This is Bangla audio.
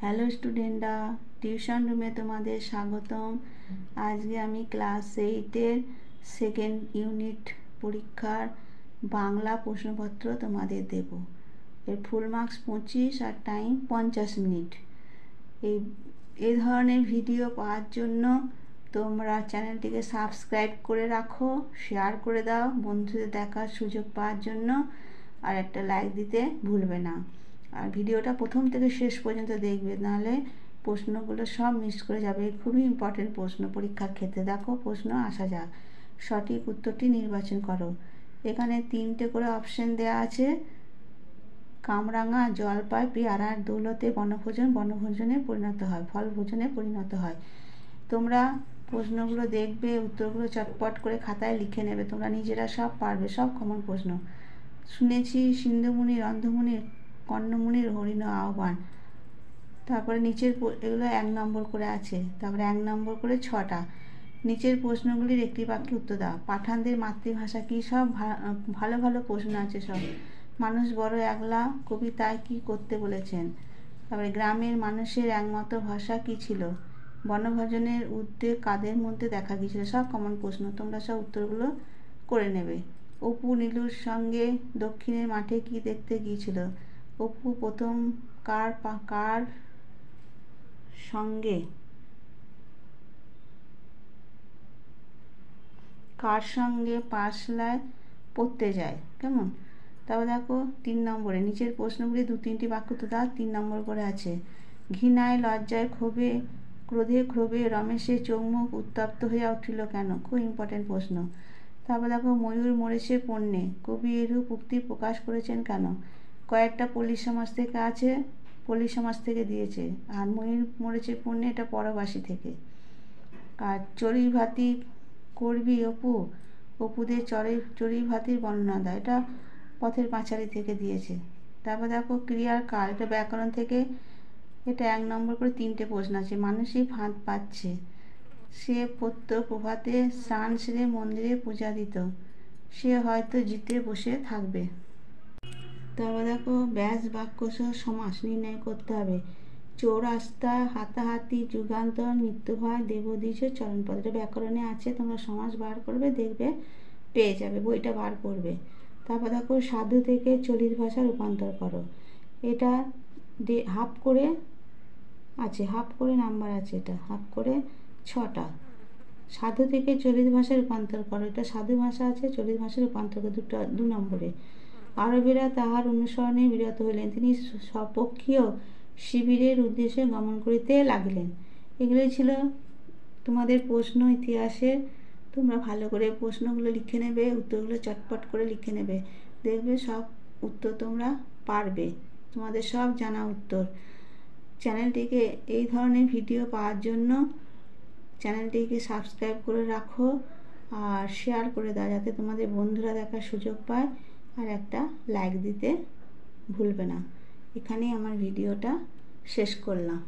হ্যালো স্টুডেন্টরা, টিউশন রুমে তোমাদের স্বাগতম। আজকে আমি ক্লাস 8-এর সেকেন্ড ইউনিট পরীক্ষার বাংলা প্রশ্নপত্র তোমাদের দেব। এর ফুল মার্কস 25 আর টাইম 50 মিনিট। এই ধরনের ভিডিও পাওয়ার জন্য তোমরা চ্যানেলটিকে সাবস্ক্রাইব করে রাখো, শেয়ার করে দাও বন্ধুদের দেখার সুযোগ পাওয়ার জন্য, আর একটা লাইক দিতে ভুলবে না। আর ভিডিওটা প্রথম থেকে শেষ পর্যন্ত দেখবে, নাহলে প্রশ্নগুলো সব মিস করে যাবে। খুবই ইম্পর্টেন্ট প্রশ্ন পরীক্ষার ক্ষেত্রে। দেখো প্রশ্ন আসা যাক। সঠিক উত্তরটি নির্বাচন করো। এখানে 3টে করে অপশন দেওয়া আছে। কামরাঙা, জলপাই, পেয়ারার দৌলতে বনভোজন বনভোজনে পরিণত হয়, ফল ভোজনে পরিণত হয়। তোমরা প্রশ্নগুলো দেখবে, উত্তরগুলো চটপট করে খাতায় লিখে নেবে। তোমরা নিজেরা সব পারবে, সব কমন প্রশ্ন। শুনেছি সিন্ধুমুনির, অন্ধমুনির, কর্ণমুনির হরিণ আহ্বান। তারপরে নিচের এগুলো 1 নম্বর করে আছে। তারপরে 1 নম্বর করে 6টা। নিচের প্রশ্নগুলির একটি বাক্যে উত্তর দাও। পাঠানদের মাতৃভাষা কি? সব ভালো ভালো প্রশ্ন আছে সব। মানুষ বড় একলা, কবি তাই কি করতে বলেছেন? তারপরে গ্রামের মানুষের একমাত্র ভাষা কি ছিল? বনভোজনের উদ্যোগ কাদের মধ্যে দেখা গিয়েছিল? সব কমন প্রশ্ন। তোমরা সব উত্তরগুলো করে নেবে। অপু নীলুর সঙ্গে দক্ষিণের মাঠে কি দেখতে গিয়েছিল? অপু প্রথম কার সঙ্গে পাঠশালায় পড়তে যায়? কেমন? তারপর দেখো 3 নম্বরে নিচের প্রশ্নগুলি 2-3টি বাক্য তো দাও। 3 নম্বর করে আছে। ঘৃণায়, লজ্জায়, ক্রোধে রমেশের চোখ মুখ উত্তপ্ত হয়ে উঠিল কেন? খুব ইম্পর্টেন্ট প্রশ্ন। তারপর দেখো ময়ূর মরেছে পণ্যে, কবি এরূপ উক্তি প্রকাশ করেছেন কেন? কয়েকটা পল্লী সমাজ থেকে আছে, পল্লী সমাজ থেকে দিয়েছে। আর ময়ূর মরেছে পণ্যে এটা পরবাসী থেকে। আর চড়ুই ভাতি করবি অপুদের চড়ুই ভাতির বর্ণনা দেয়, এটা পথের পাঁচালী থেকে দিয়েছে। তারপর দেখো ক্রিয়ার কাল, এটা ব্যাকরণ থেকে। এটা 1 নম্বর করে 3টে প্রশ্ন আছে। মানুষই ফাঁদ পাচ্ছে, সে প্রভাতে স্নান সেরে মন্দিরে পূজা দিত, সে হয়তো জিতে বসে থাকবে। তারপর দেখো ব্যাস বাক্য সহ সমাস নির্ণয় করতে হবে। চৌরাস্তা, হাতাহাতি, যুগান্তর, মৃত্যুভয়, দেবদ্বিজ, চরণপদ। এটা ব্যাকরণে আছে, তোমরা সমাস বার করবে, দেখবে পেয়ে যাবে, বইটা বার করবে। তারপর দেখো সাধু থেকে চলিত ভাষা রূপান্তর করো। এটা হাফ করে আছে, হাফ করে নাম্বার আছে, এটা হাফ করে 6টা। সাধু থেকে চলিত ভাষা রূপান্তর করো। এটা সাধু ভাষা আছে, চলিত ভাষা রূপান্তর করো 2 নম্বরে। আরবেরা তাহার অনুসরণে বিরত হইলেন, তিনি স্বপক্ষীয় শিবিরের উদ্দেশ্যে গমন করিতে লাগিলেন। এগুলোই ছিল তোমাদের প্রশ্ন ইতিহাসের। তোমরা ভালো করে প্রশ্নগুলো লিখে নেবে, উত্তরগুলো চটপট করে লিখে নেবে, দেখবে সব উত্তর তোমরা পারবে, তোমাদের সব জানা উত্তর। চ্যানেলটিকে এই ধরনের ভিডিও পাওয়ার জন্য চ্যানেলটিকে সাবস্ক্রাইব করে রাখো আর শেয়ার করে দাও, যাতে তোমাদের বন্ধুরা দেখার সুযোগ পায়। আর একটা লাইক দিতে ভুলবে না। এখানেই আমার ভিডিওটা শেষ করলাম।